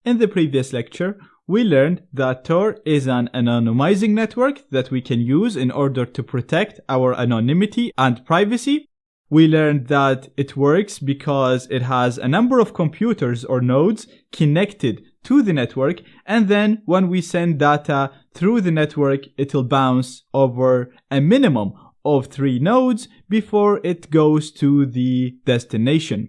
In the previous lecture, we learned that Tor is an anonymizing network that we can use in order to protect our anonymity and privacy. We learned that it works because it has a number of computers or nodes connected to the network, and then when we send data through the network, it'll bounce over a minimum of 3 nodes before it goes to the destination.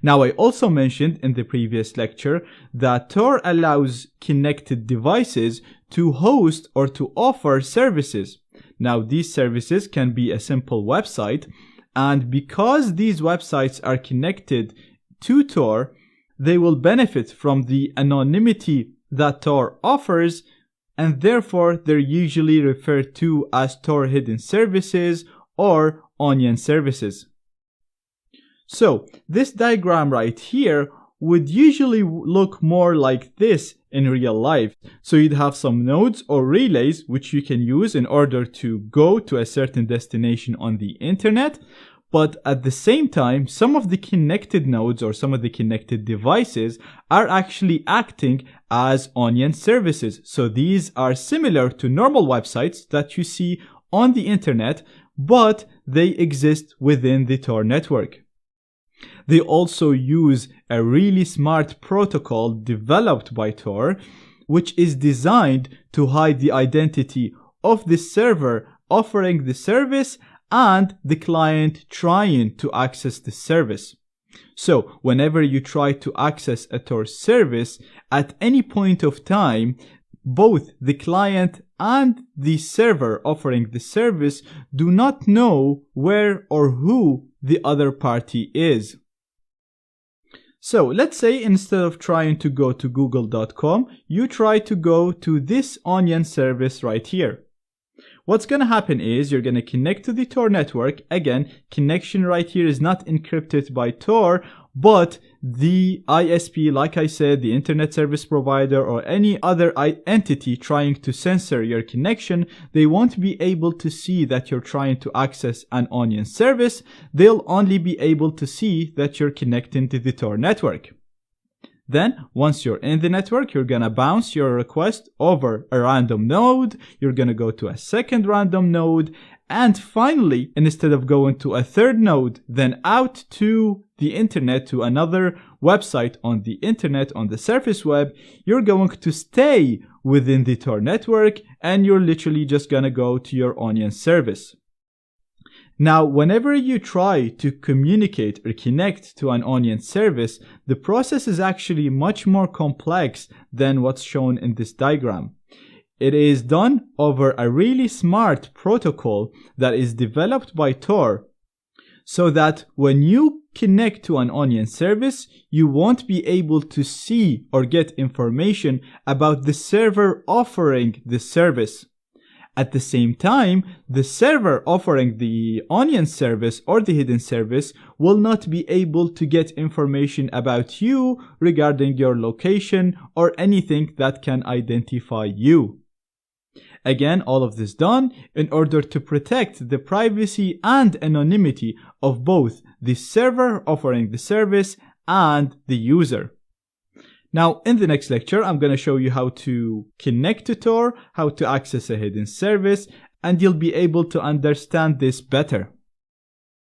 Now, I also mentioned in the previous lecture that Tor allows connected devices to host or to offer services. Now, these services can be a simple website, and because these websites are connected to Tor, they will benefit from the anonymity that Tor offers, and therefore they're usually referred to as Tor hidden services or onion services. So this diagram right here would usually look more like this in real life. So you'd have some nodes or relays which you can use in order to go to a certain destination on the internet. But at the same time, some of the connected nodes or some of the connected devices are actually acting as onion services. So these are similar to normal websites that you see on the internet, but they exist within the Tor network. They also use a really smart protocol developed by Tor, which is designed to hide the identity of the server offering the service and the client trying to access the service. So whenever you try to access a Tor service at any point of time, both the client and the server offering the service do not know where or who the other party is. So let's say instead of trying to go to google.com, you try to go to this onion service right here. What's going to happen is you're going to connect to the Tor network. Again, connection right here is not encrypted by Tor, but the ISP, like I said, the internet service provider or any other entity trying to censor your connection, they won't be able to see that you're trying to access an onion service. They'll only be able to see that you're connecting to the Tor network. Then, once you're in the network, you're going to bounce your request over a random node. You're going to go to a second random node. And finally, instead of going to a third node, then out to the internet, to another website on the internet, on the surface web, you're going to stay within the Tor network and you're literally just going to go to your onion service. Now, whenever you try to communicate or connect to an onion service, the process is actually much more complex than what's shown in this diagram. It is done over a really smart protocol that is developed by Tor, so that when you connect to an onion service, you won't be able to see or get information about the server offering the service. At the same time, the server offering the onion service or the hidden service will not be able to get information about you regarding your location or anything that can identify you. Again, all of this done in order to protect the privacy and anonymity of both the server offering the service and the user. Now, in the next lecture, I'm going to show you how to connect to Tor, how to access a hidden service, and you'll be able to understand this better.